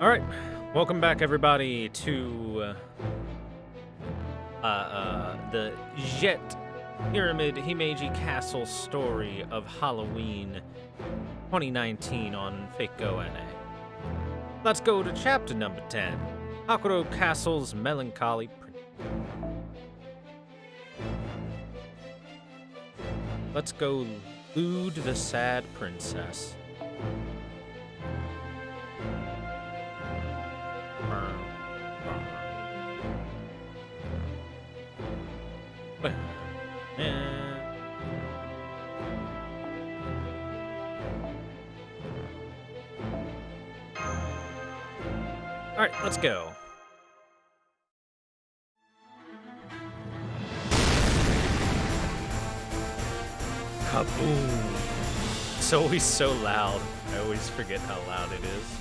Alright, welcome back everybody to the Jet Pyramid Himeji Castle story of Halloween 2019 on FGO NA. Let's go to chapter number 10, Hakuro Castle's Melancholy Let's go lewd the sad princess. Alright, let's go. Kaboom! It's always so loud. I always forget how loud it is.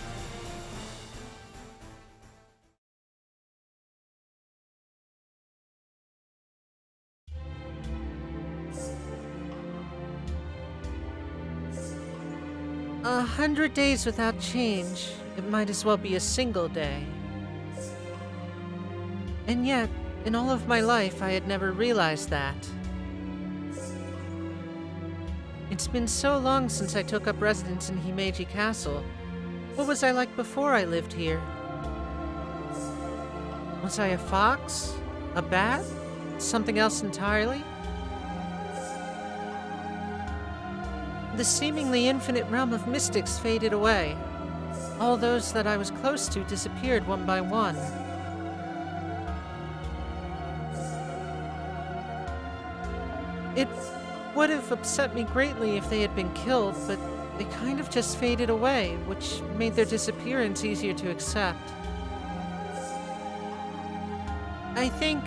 A 100 days without change. It might as well be a single day. And yet, in all of my life, I had never realized that. It's been so long since I took up residence in Himeji Castle. What was I like before I lived here? Was I a fox? A bat? Something else entirely? The seemingly infinite realm of mystics faded away. All those that I was close to disappeared one by one. It would have upset me greatly if they had been killed, but they kind of just faded away, which made their disappearance easier to accept. I think...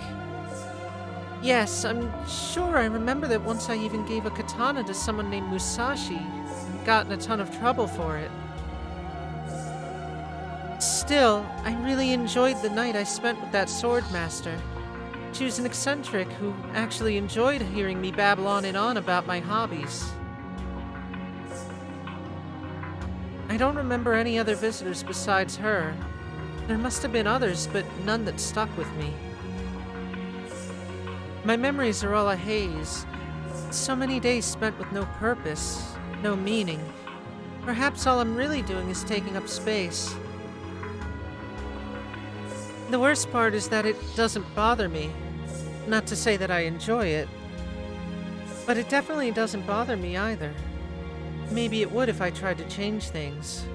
Yes, I'm sure I remember that once I even gave a katana to someone named Musashi and got in a ton of trouble for it. Still, I really enjoyed the night I spent with that sword master. She was an eccentric who actually enjoyed hearing me babble on and on about my hobbies. I don't remember any other visitors besides her. There must have been others, but none that stuck with me. My memories are all a haze. So many days spent with no purpose, no meaning. Perhaps all I'm really doing is taking up space. The worst part is that it doesn't bother me. Not to say that I enjoy it, but it definitely doesn't bother me either. Maybe it would if I tried to change things.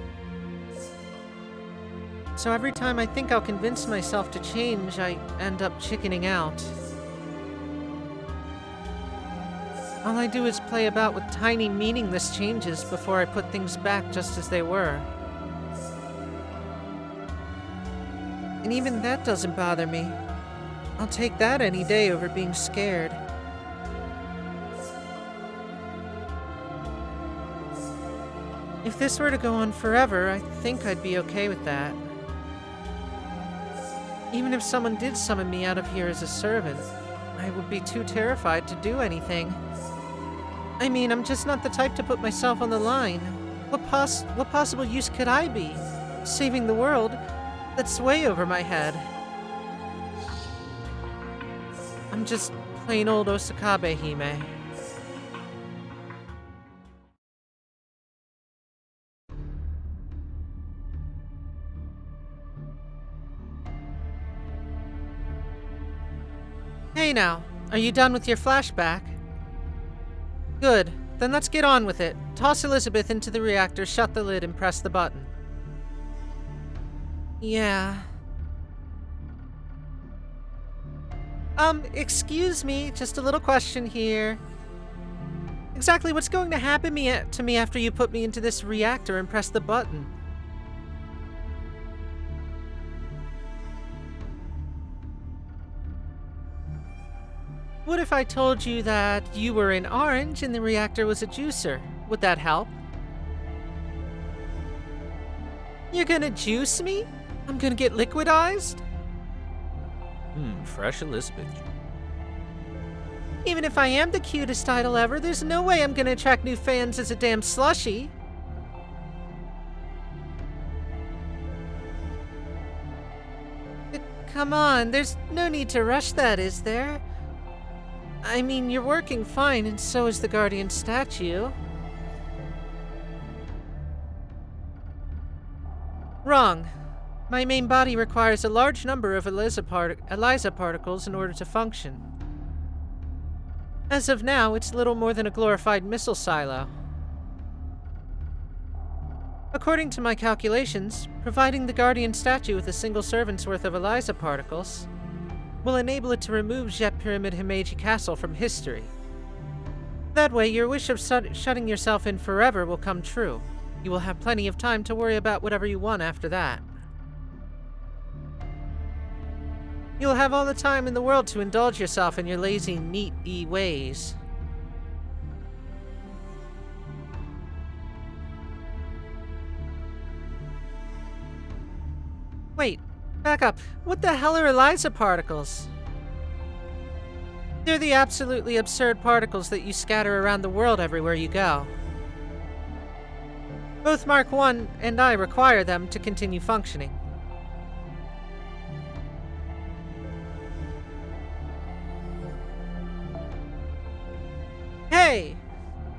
So every time I think I'll convince myself to change, I end up chickening out. All I do is play about with tiny, meaningless changes before I put things back just as they were. And even that doesn't bother me. I'll take that any day over being scared. If this were to go on forever, I think I'd be okay with that. Even if someone did summon me out of here as a servant, I would be too terrified to do anything. I mean, I'm just not the type to put myself on the line. What possible use could I be? Saving the world? That's way over my head. I'm just plain old Osakabe Hime. Hey now, are you done with your flashback? Good, then let's get on with it. Toss Elizabeth into the reactor, shut the lid, and press the button. Yeah. Excuse me, just a little question here. Exactly what's going to happen to me after you put me into this reactor and press the button? What if I told you that you were an orange and the reactor was a juicer? Would that help? You're gonna juice me? I'm gonna get liquidized? Fresh Elizabeth. Even if I am the cutest idol ever, there's no way I'm gonna attract new fans as a damn slushie. come on, there's no need to rush that, is there? I mean, you're working fine, and so is the Guardian statue. Wrong. My main body requires a large number of ELISA particles in order to function. As of now, it's little more than a glorified missile silo. According to my calculations, providing the Guardian statue with a single servant's worth of ELISA particles will enable it to remove Jet Pyramid Himeji Castle from history. That way, your wish of shutting yourself in forever will come true. You will have plenty of time to worry about whatever you want after that. You'll have all the time in the world to indulge yourself in your lazy, neat-y ways. Wait, back up. What the hell are ELISA particles? They're the absolutely absurd particles that you scatter around the world everywhere you go. Both Mark I and I require them to continue functioning. Hey!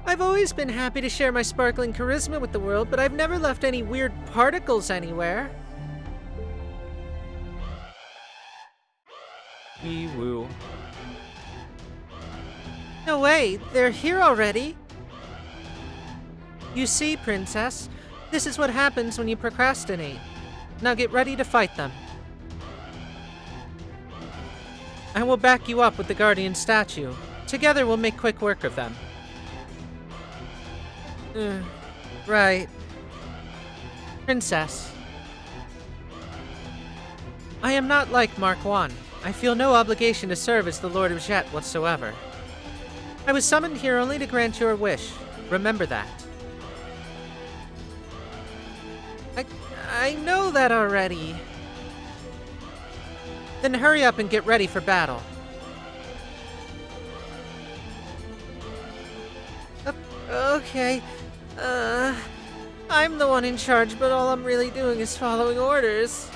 I've always been happy to share my sparkling charisma with the world, but I've never left any weird particles anywhere. Wee-woo. No way, they're here already. You see, Princess, this is what happens when you procrastinate. Now get ready to fight them. I will back you up with the Guardian statue. Together we'll make quick work of them. Right. Princess. I am not like Mark I. I feel no obligation to serve as the Lord of Jet whatsoever. I was summoned here only to grant your wish. Remember that. I know that already. Then hurry up and get ready for battle. Okay. I'm the one in charge, but all I'm really doing is following orders.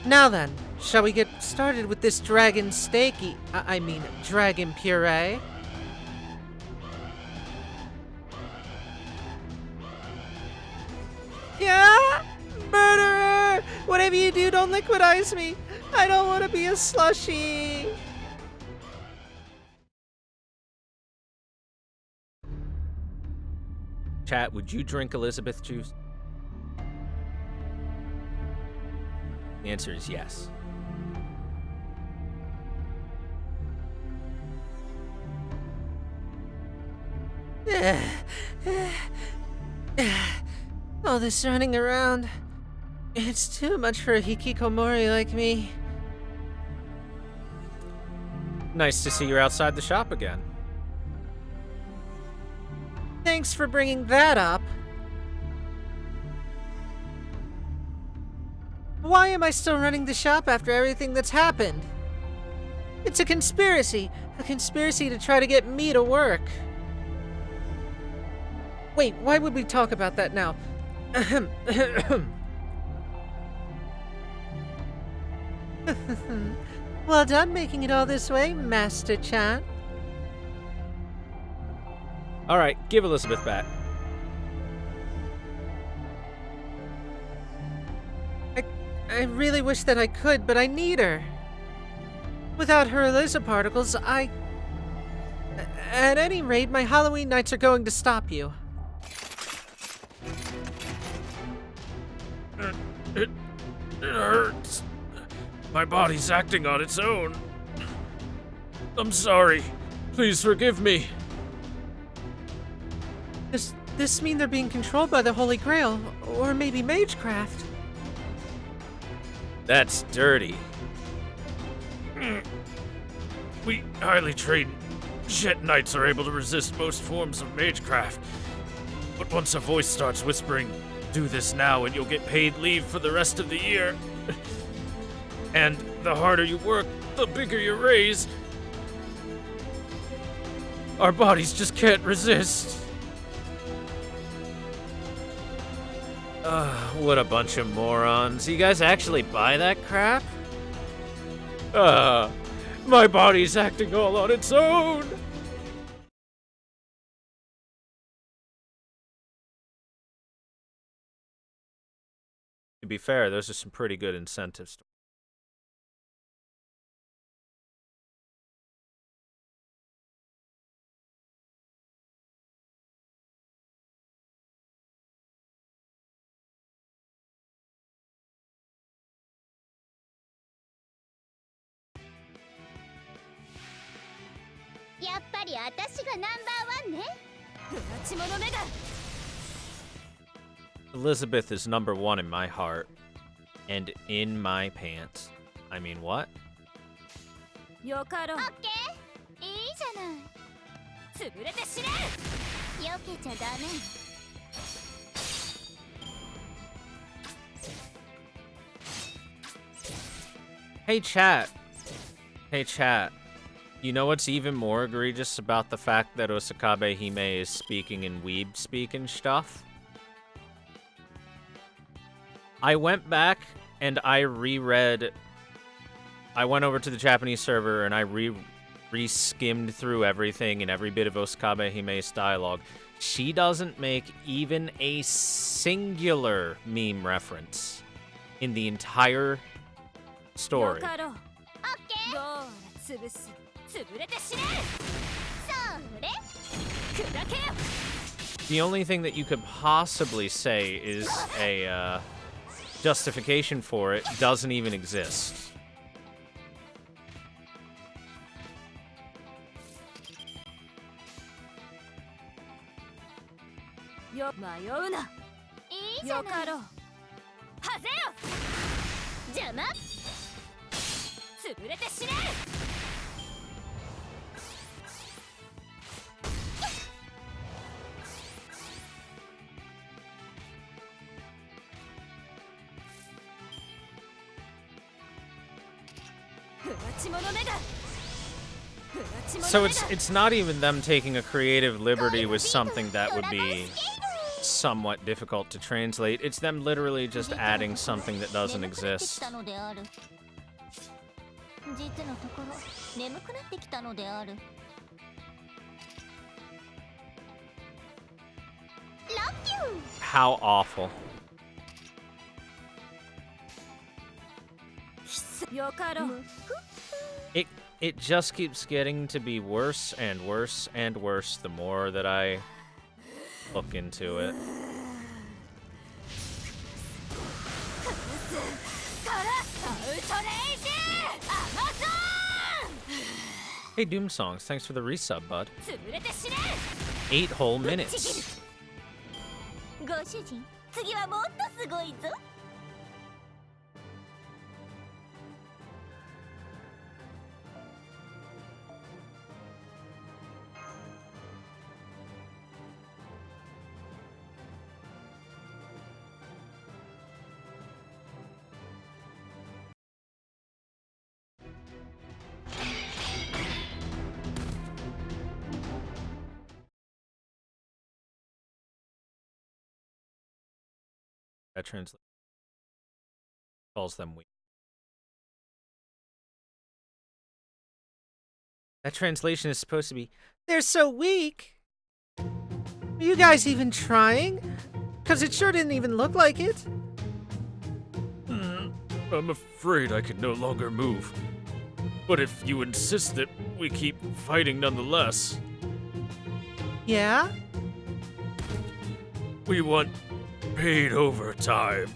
Now then, shall we get started with this dragon steaky? I mean, dragon puree? Yeah? Murderer! Whatever you do, don't liquidize me! I don't want to be a slushie! Chat, would you drink Elizabeth juice? The answer is yes. All this running around. It's too much for a hikikomori like me. Nice to see you're outside the shop again. Thanks for bringing that up. Why am I still running the shop after everything that's happened? It's a conspiracy to try to get me to work. Wait, why would we talk about that now? Well done making it all this way, Master Chan. Alright, give Elizabeth back. I really wish that I could, but I need her. Without her ELISA particles, At any rate, my Halloween nights are going to stop you. It hurts. My body's acting on its own. I'm sorry. Please forgive me. Does this mean they're being controlled by the Holy Grail? Or maybe Magecraft? That's dirty. We highly trained Jet Knights are able to resist most forms of Magecraft. But once a voice starts whispering, "Do this now and you'll get paid leave for the rest of the year," and the harder you work, the bigger your raise, our bodies just can't resist. What a bunch of morons. You guys actually buy that crap? My body's acting all on its own. To be fair, those are some pretty good incentives. Elizabeth is number one in my heart. And in my pants. I mean, what? Hey, chat. Hey, chat. You know what's even more egregious about the fact that Osakabe Hime is speaking in weeb speak and stuff? I went back and I reread. I went over to the Japanese server and I re-skimmed through everything and every bit of Osakabe Hime's dialogue. She doesn't make even a singular meme reference in the entire story. The only thing that you could possibly say is a justification for it doesn't even exist. So it's not even them taking a creative liberty with something that would be somewhat difficult to translate. It's them literally just adding something that doesn't exist. How awful. It just keeps getting to be worse and worse and worse the more that I look into it. Hey Doom Songs, thanks for the resub, bud. 8 whole minutes. That translates calls them weak. That translation is supposed to be, they're so weak. Are you guys even trying? Because it sure didn't even look like it. I'm afraid I can no longer move. But if you insist that we keep fighting nonetheless. Yeah? We want paid overtime.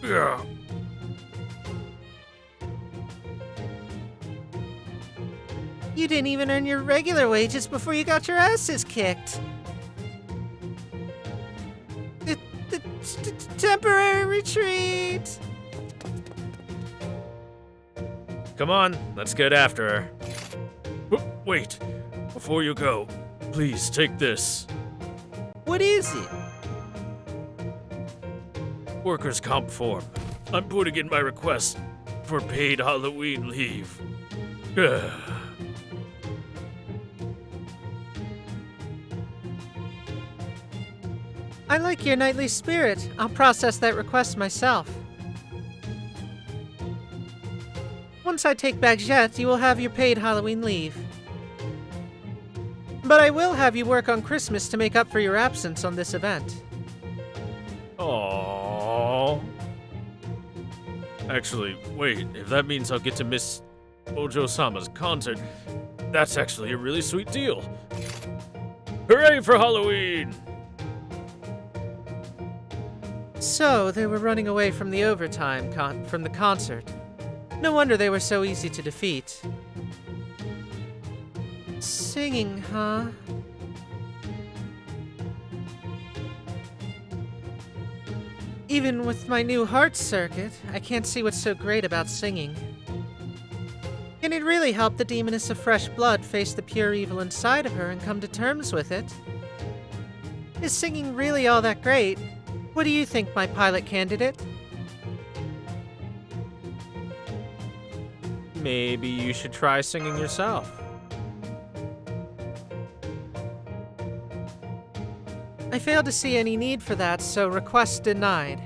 Yeah. You didn't even earn your regular wages before you got your asses kicked. Temporary retreat! Come on, let's get after her. Wait, before you go, please take this. What is it? Workers' comp form. I'm putting in my request for paid Halloween leave. I like your knightly spirit. I'll process that request myself. Once I take back Csejte, you will have your paid Halloween leave. But I will have you work on Christmas to make up for your absence on this event. Aww. Actually, wait, if that means I'll get to miss Ojo-sama's concert, that's actually a really sweet deal. Hooray for Halloween! So, they were running away from the overtime from the concert. No wonder they were so easy to defeat. Singing, huh? Even with my new heart circuit, I can't see what's so great about singing. Can it really help the demoness of fresh blood face the pure evil inside of her and come to terms with it? Is singing really all that great? What do you think, my pilot candidate? Maybe you should try singing yourself. I fail to see any need for that, so request denied.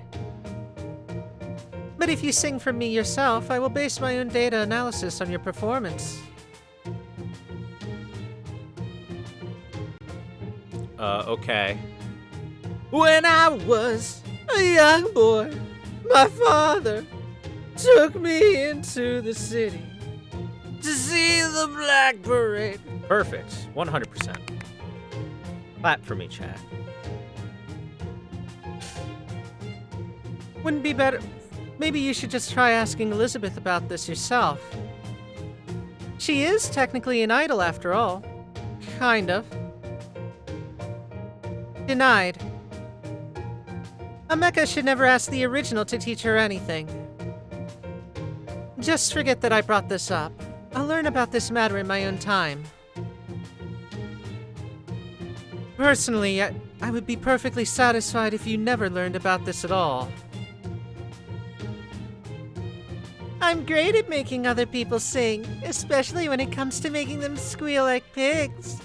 But if you sing for me yourself, I will base my own data analysis on your performance. Okay. When I was a young boy, my father took me into the city to see the Black Parade. Perfect. 100%. Clap for me, chat. Wouldn't be better. Maybe you should just try asking Elizabeth about this yourself. She is technically an idol after all. Kind of. Denied. Ameka should never ask the original to teach her anything. Just forget that I brought this up. I'll learn about this matter in my own time. Personally, I would be perfectly satisfied if you never learned about this at all. I'm great at making other people sing, especially when it comes to making them squeal like pigs.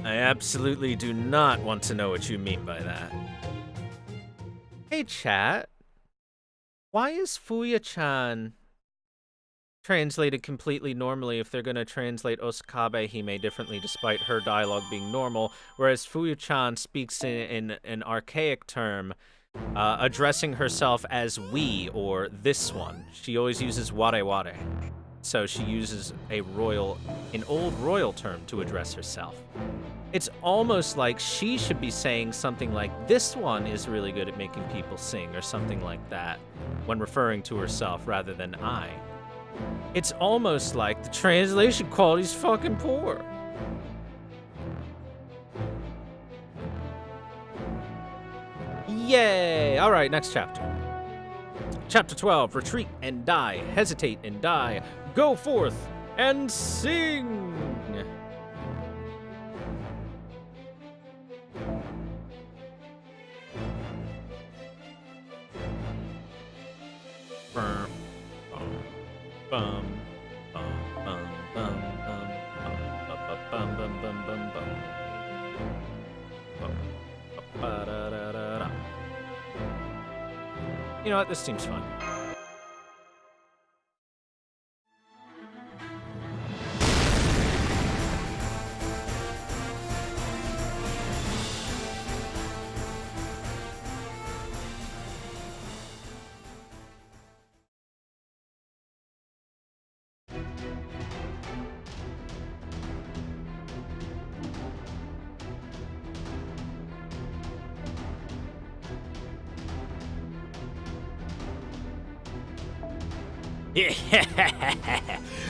I absolutely do not want to know what you mean by that. Hey, chat. Why is Fuya-chan translated completely normally if they're going to translate Osakabe Hime differently despite her dialogue being normal, whereas Fuya-chan speaks in an archaic term, addressing herself as we or this one. She always uses ware ware. So she uses an old royal term to address herself. It's almost like she should be saying something like, this one is really good at making people sing, or something like that, when referring to herself rather than I. It's almost like the translation quality's fucking poor. Yay! Alright, next chapter. Chapter 12, Retreat and Die, Hesitate and Die, Go forth and sing! You know what? This seems fun.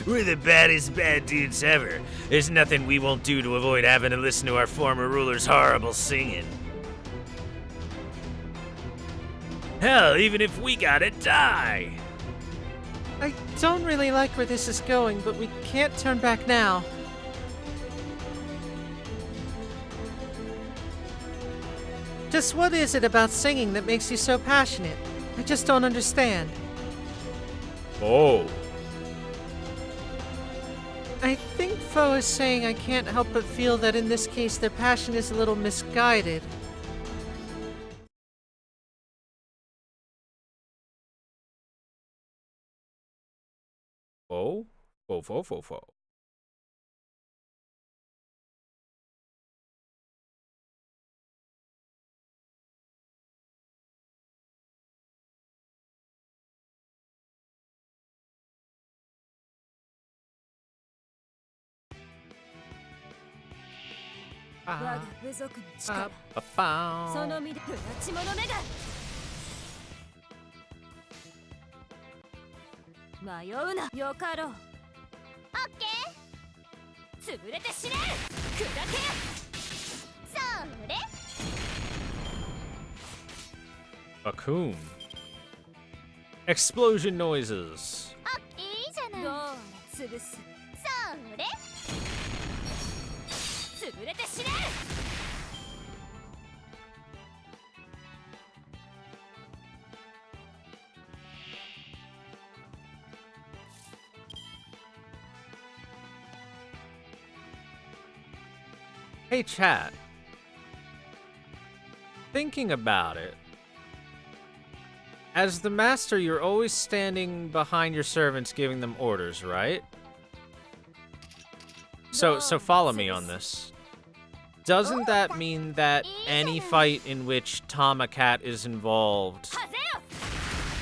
We're the baddest bad dudes ever. There's nothing we won't do to avoid having to listen to our former ruler's horrible singing. Hell, even if we gotta die. I don't really like where this is going, but we can't turn back now. Just what is it about singing that makes you so passionate? I just don't understand. Oh. I think Fo is saying, I can't help but feel that in this case their passion is a little misguided. Oh? Fo. Ah. 我が部族の力 Ba-bow. その身で不立ち者めが迷うなよかろうオッケー潰れて死ね砕けそれ Bakun. Explosion noises. いいじゃないどう潰すそれ潰れて死ね Hey, chat. Thinking about it. As the master, you're always standing behind your servants giving them orders, right? So follow me on this. Doesn't that mean that any fight in which Tomacat is involved,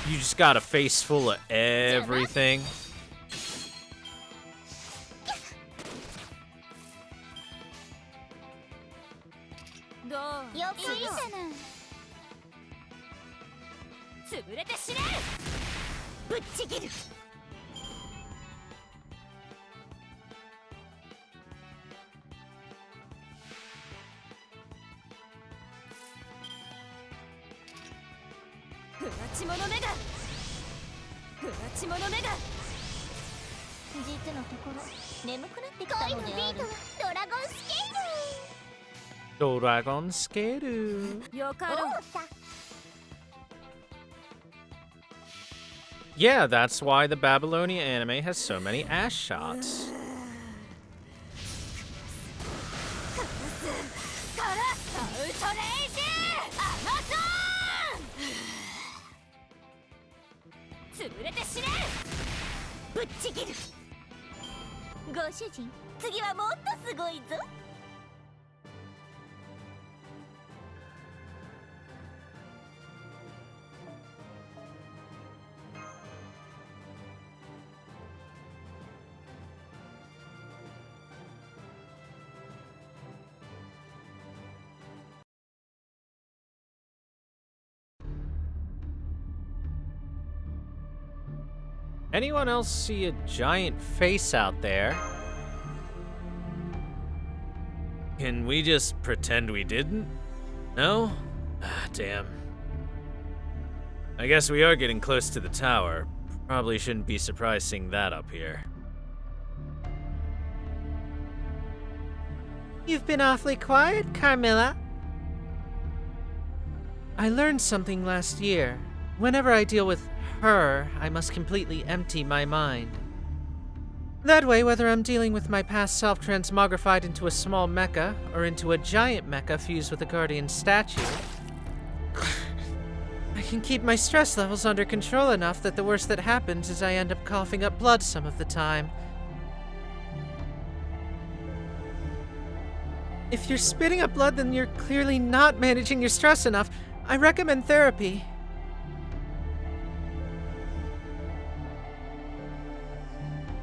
you just got a face full of everything? Dragon Skeru. よかろう Yeah, that's why the Babylonian anime has so many ass shots. 潰れて死ねぶっちぎるご主人次はもっとすごいぞ Anyone else see a giant face out there? Can we just pretend we didn't? No? Ah, damn. I guess we are getting close to the tower. Probably shouldn't be surprised seeing that up here. You've been awfully quiet, Carmilla. I learned something last year. Whenever I deal with her, I must completely empty my mind. That way, whether I'm dealing with my past self transmogrified into a small mecha, or into a giant mecha fused with a guardian statue, I can keep my stress levels under control enough that the worst that happens is I end up coughing up blood some of the time. If you're spitting up blood, then you're clearly not managing your stress enough. I recommend therapy.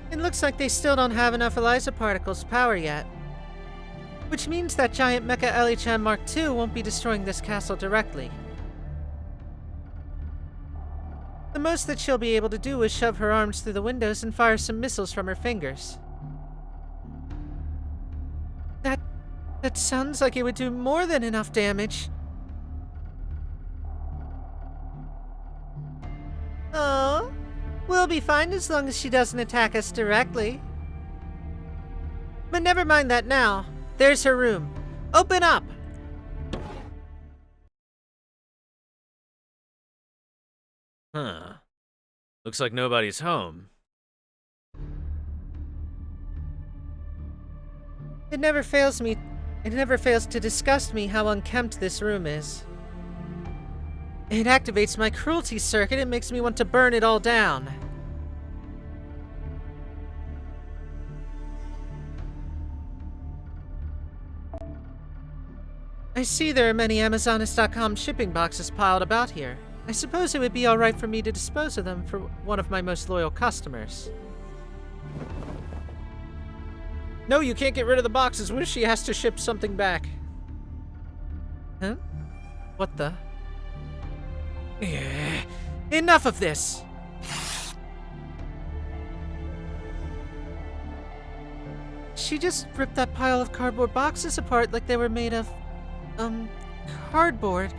It looks like they still don't have enough ELISA particles power yet. Which means that giant Mecha LHM Mark II won't be destroying this castle directly. The most that she'll be able to do is shove her arms through the windows and fire some missiles from her fingers. That sounds like it would do more than enough damage. Oh, we'll be fine as long as she doesn't attack us directly. But never mind that now. There's her room. Open up! Huh. Looks like nobody's home. It never fails to disgust me how unkempt this room is. It activates my cruelty circuit and makes me want to burn it all down. I see there are many Amazonas.com shipping boxes piled about here. I suppose it would be alright for me to dispose of them for one of my most loyal customers. No, you can't get rid of the boxes. What if she has to ship something back? Huh? What the? Enough of this! She just ripped that pile of cardboard boxes apart like they were made of, cardboard.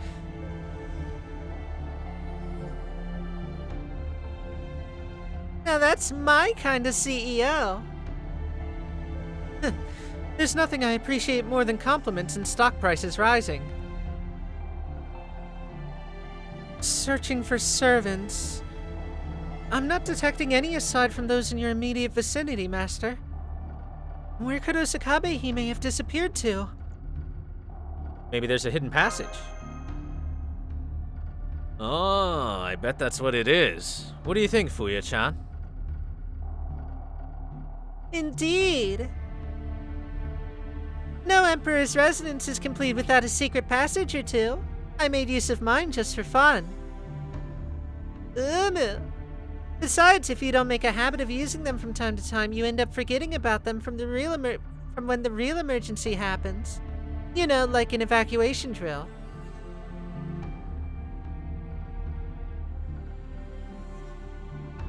Now that's my kind of CEO. There's nothing I appreciate more than compliments and stock prices rising. Searching for servants. I'm not detecting any aside from those in your immediate vicinity, Master. Where could Osakabe Hime have disappeared to? Maybe there's a hidden passage. Oh, I bet that's what it is. What do you think, Fuya-chan? Indeed. No Emperor's residence is complete without a secret passage or two. I made use of mine just for fun. Besides, if you don't make a habit of using them from time to time, you end up forgetting about them from when the real emergency happens. You know, like an evacuation drill.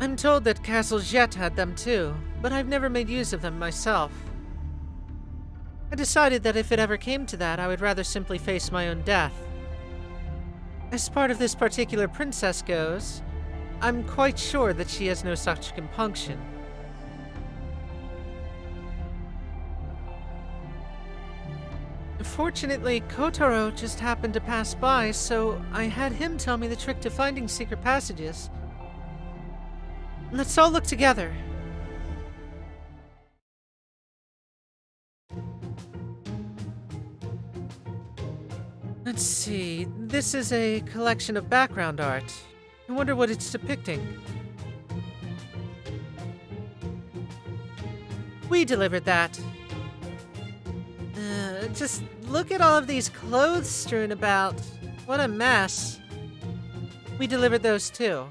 I'm told that Castle Csejte had them too, but I've never made use of them myself. I decided that if it ever came to that, I would rather simply face my own death. As part of this particular princess goes, I'm quite sure that she has no such compunction. Fortunately, Kotaro just happened to pass by, so I had him tell me the trick to finding secret passages. Let's all look together. Let's see, this is a collection of background art. I wonder what it's depicting. We delivered that. Just look at all of these clothes strewn about. What a mess. We delivered those too.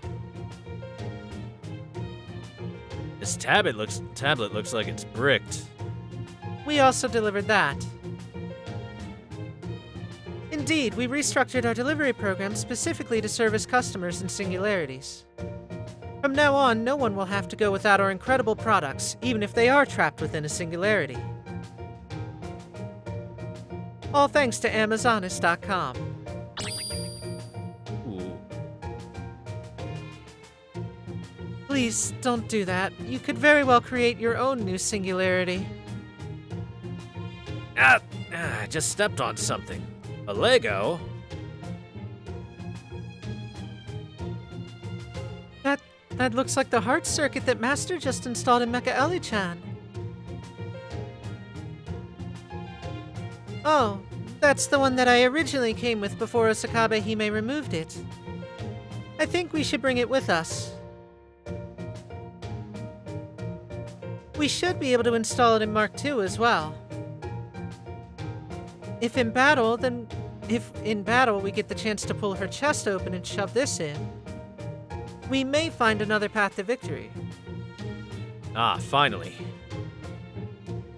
This tablet looks like it's bricked. We also delivered that. Indeed, we restructured our delivery program specifically to service customers in singularities. From now on, no one will have to go without our incredible products, even if they are trapped within a singularity. All thanks to Amazonas.com. Ooh. Please, don't do that. You could very well create your own new singularity. I just stepped on something. A Lego? That looks like the heart circuit that Master just installed in Mecha Eli-chan. Oh, that's the one that I originally came with before Osakabe Hime removed it. I think we should bring it with us. We should be able to install it in Mark II as well. If in battle we get the chance to pull her chest open and shove this in, we may find another path to victory. Ah, finally.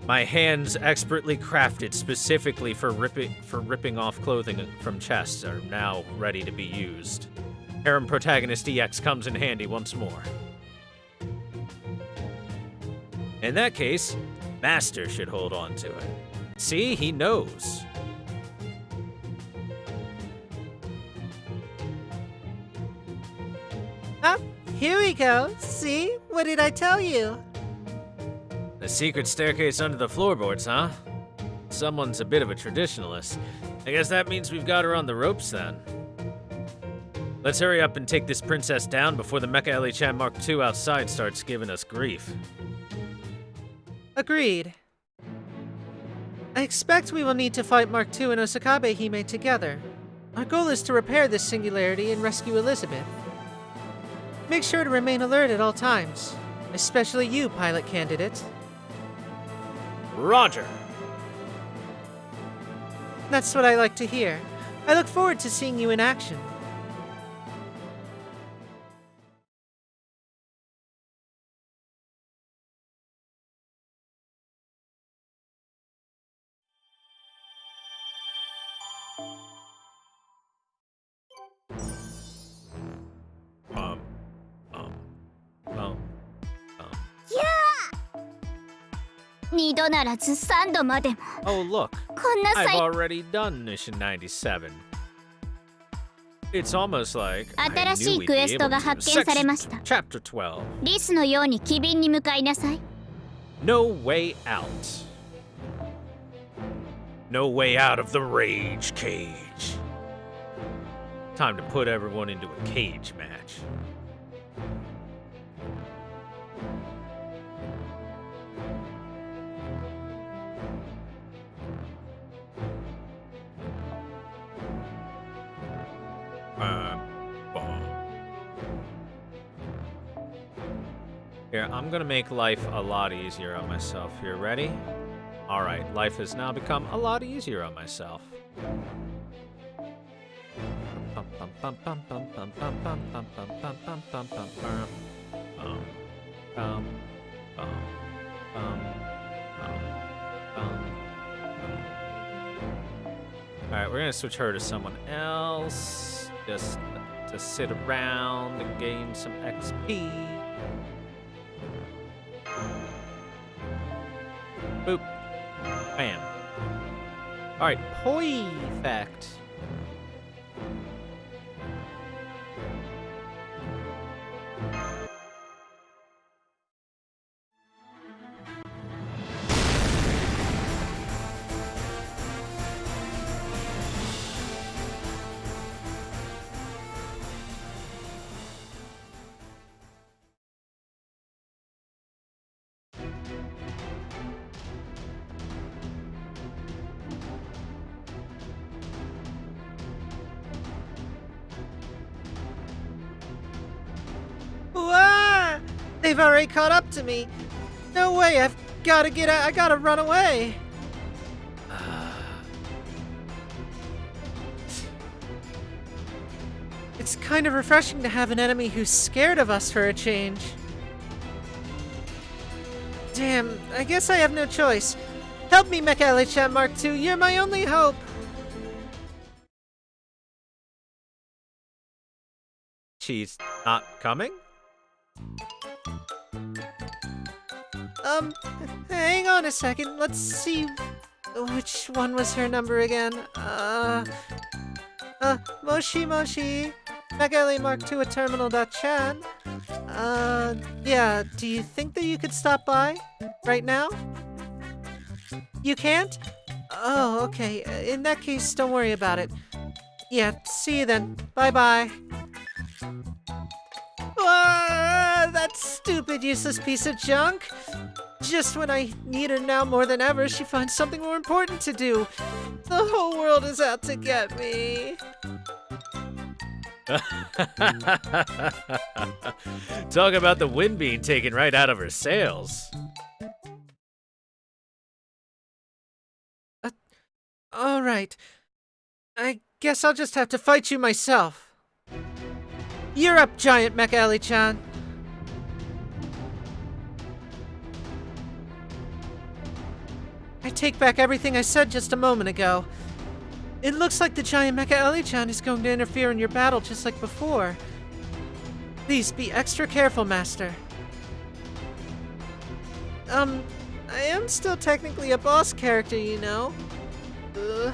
My hands expertly crafted specifically for ripping off clothing from chests are now ready to be used. Harem Protagonist EX comes in handy once more. In that case, Master should hold on to it. See, he knows. Ah, here we go. See? What did I tell you? The secret staircase under the floorboards, huh? Someone's a bit of a traditionalist. I guess that means we've got her on the ropes then. Let's hurry up and take this princess down before the Mecha Eli-chan Mark II outside starts giving us grief. Agreed. I expect we will need to fight Mark II and Osakabe Hime together. Our goal is to repair this singularity and rescue Elizabeth. Make sure to remain alert at all times, especially you, pilot candidate. Roger. That's what I like to hear. I look forward to seeing you in action. Um, um, um. 二度ならず三度までも Oh, look. こんな I've 最 already done Mission 97. It's almost like I 新し knew い we'd ク be エスト able が to. 発見されました Chapter 12. リスのように機敏に向かいなさい No way out. No way out of the rage cage. Time to put everyone into a cage match. Bomb. Here, I'm gonna make life a lot easier on myself here. Ready? Alright, life has now become a lot easier on myself. Alright, we're gonna switch her to someone else. Just to sit around and gain some XP. Boop. Bam. Alright, perfect. Wah! They've already caught up to me. No way, I've gotta get out. I gotta run away. It's kind of refreshing to have an enemy who's scared of us for a change. Damn, I guess I have no choice. Help me, Mecha Mark II, you're my only hope. She's not coming? Hang on a second. Let's see. Which one was her number again? Moshi Moshi. Mecha Mark II at terminal.chan. Yeah, do you think that you could stop by? Right now? You can't? Oh, okay. In that case, don't worry about it. Yeah, see you then. Bye-bye. Ah, that stupid, useless piece of junk! Just when I need her now more than ever, she finds something more important to do. The whole world is out to get me. Talk about the wind being taken right out of her sails. Alright. I guess I'll just have to fight you myself. You're up, giant Mecha Ellie-chan. I take back everything I said just a moment ago. It looks like the giant Mecha Ellie-chan is going to interfere in your battle just like before. Please be extra careful, Master. I am still technically a boss character, you know. Ugh.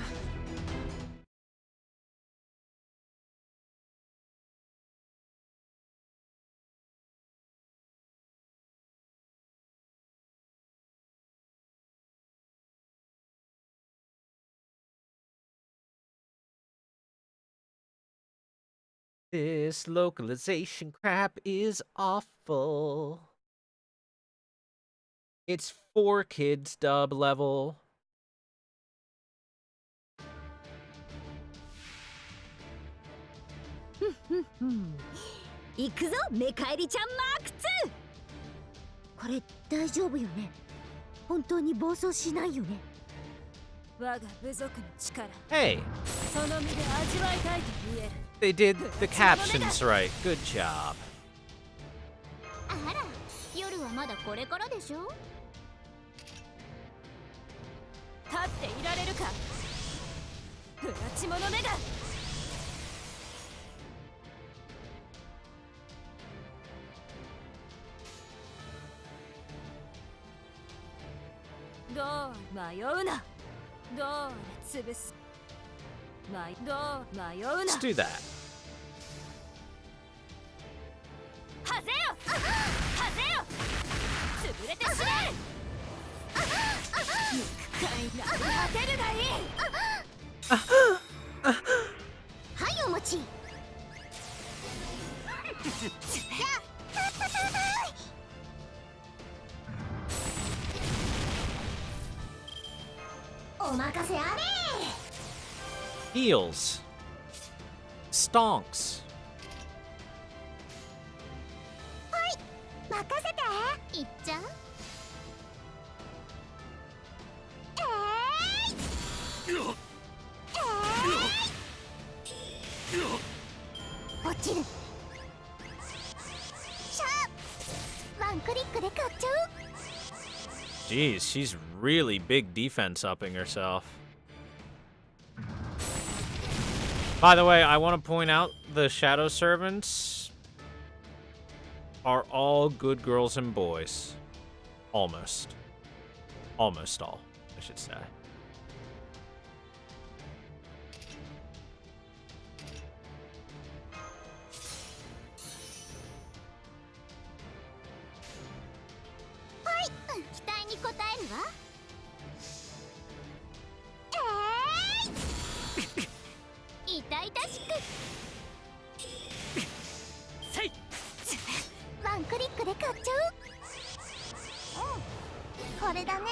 This localization crap is awful. It's 4 kids dub level. 行くぞメカエリちゃんマーク2。これ大丈夫よね。本当に暴走しないよね。我が部族の力、 Hey, その身で味わいたいと言える。 they did the captions right. Good job. あら、夜はまだこれからでしょ。立っていられるか、不立ち者めが。どう迷うな。どう潰す。どう迷うな。 Let's do that. はぜよ、はぜよ、潰れてしまえ。肉塊なり果てるがいい。はいお餅。お任せあれ。 Heels. Stonks. 任せて。いっちゃう。落ちる。シャー。ワンクリックで買っちゃう。 Jeez, she's really big defense upping herself. By the way, I want to point out the Shadow Servants are all good girls and boys. Almost. Almost all, I should say. Hi. 期待に応えるわ。痛々しく。せい。ワンクリックで買っちゃう。これだね。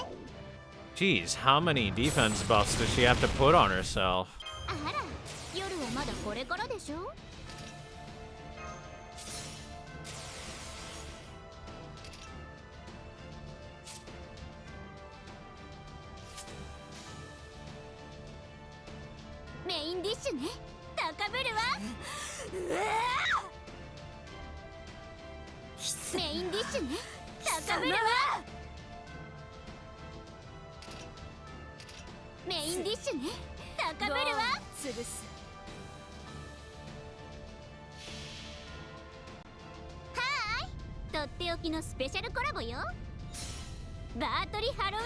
Jeez, how many defense buffs does she have to put on herself? あら、夜はまだこれからでしょ。メインディッシュね。高ぶるわ。メインディッシュね。高ぶるわ。メインディッシュね。高ぶるわ。潰す。はーい。とっておきのスペシャルコラボよ。バートリハロウィ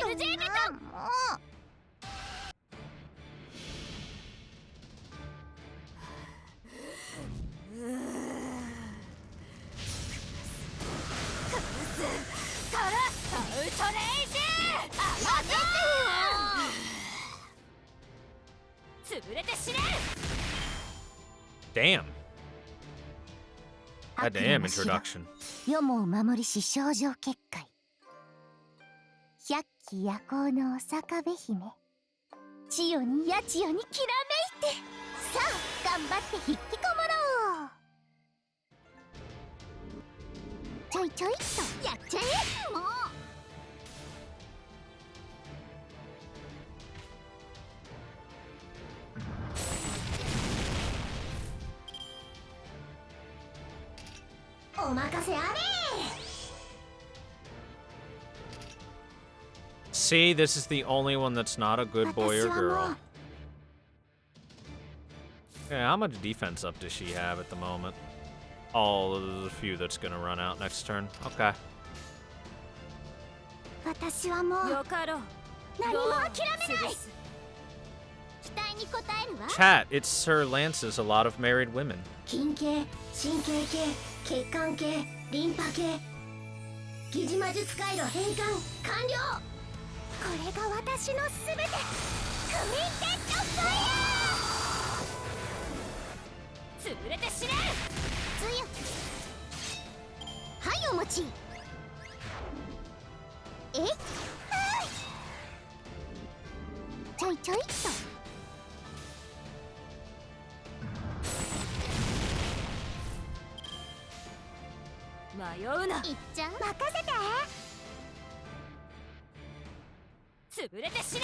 ン LJ ベト。Damn. God damn introduction. 世も守りし少女結界。百鬼夜行のお坂部姫。千代にやちよにきらめいて。さあ頑張って引きこもろう。ちょいちょいっとやっちゃえ。もう。お任せあれ。 See, this is the only one that's not a good boy or girl. Okay, how much defense up does she have at the moment? Oh, there's a few that's gonna run out next turn. Okay. 私はもうよかろう。何も諦めない。期待に応えるわ。 Chat, it's Sir Lance's a lot of married women. 筋系、神経系、血管系、リンパ系。疑似魔術回路変換完了。これが私のすべて。クミンテッドファイヤー。潰れて死ね。つゆ。はいお餅。えい。ちょいちょいっと。迷うな。いっちゃう。任せて。潰れて死ね。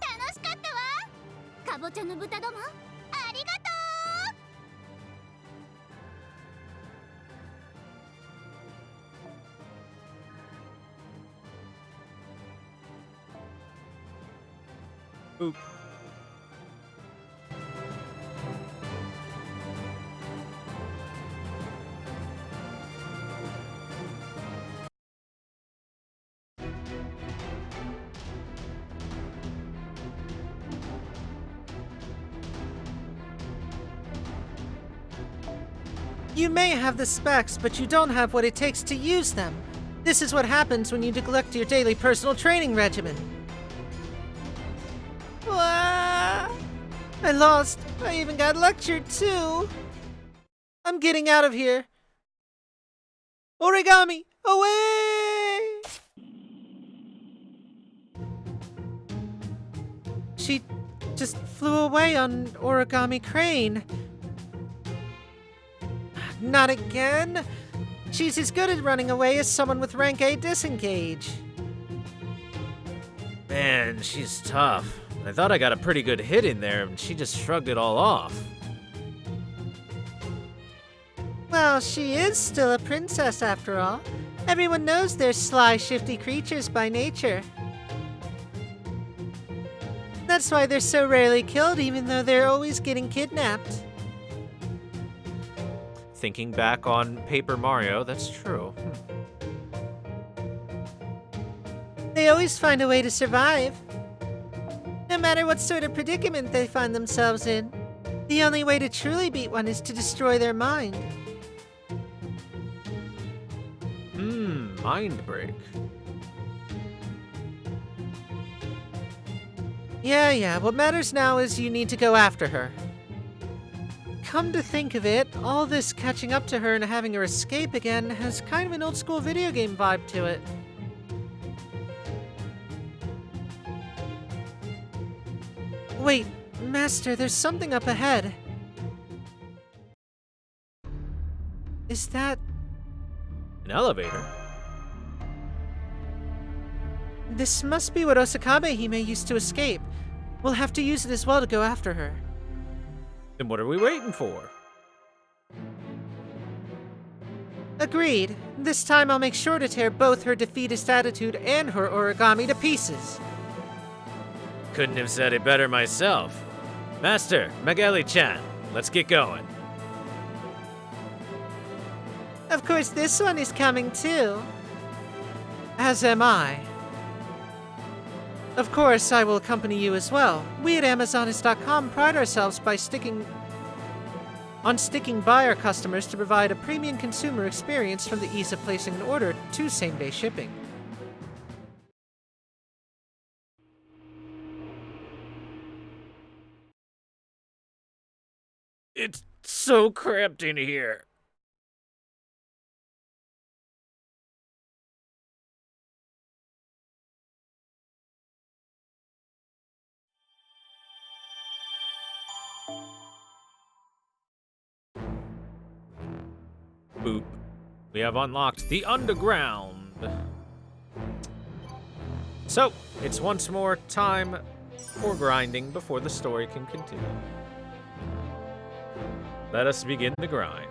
楽しかったわ。かぼちゃの豚ども、ありがとう。Oop. You may have the specs, but you don't have what it takes to use them. This is what happens when you neglect your daily personal training regimen. Wah! I lost. I even got lectured too. I'm getting out of here. Origami, away! She just flew away on Origami Crane. Not again! She's as good at running away as someone with rank A disengage. Man, she's tough. I thought I got a pretty good hit in there, and she just shrugged it all off. Well, she is still a princess after all. Everyone knows they're sly, shifty creatures by nature. That's why they're so rarely killed, even though they're always getting kidnapped. Thinking back on Paper Mario, that's true. They always find a way to survive. No matter what sort of predicament they find themselves in, the only way to truly beat one is to destroy their mind. Mind break. Yeah, what matters now is you need to go after her. Come to think of it, all this catching up to her and having her escape again has kind of an old school video game vibe to it. Wait, Master, there's something up ahead. Is that... An elevator? This must be what Osakabe Hime used to escape. We'll have to use it as well to go after her. Then what are we waiting for? Agreed. This time I'll make sure to tear both her defeatist attitude and her origami to pieces. Couldn't have said it better myself. Master, Magali-chan, let's get going. Of course, this one is coming too. As am I. Of course, I will accompany you as well. We at Amazonist.com pride ourselves by sticking by our customers to provide a premium consumer experience, from the ease of placing an order to same-day shipping. It's so cramped in here. Boop. We have unlocked the underground. So, it's once more time for grinding before the story can continue. Let us begin to grind.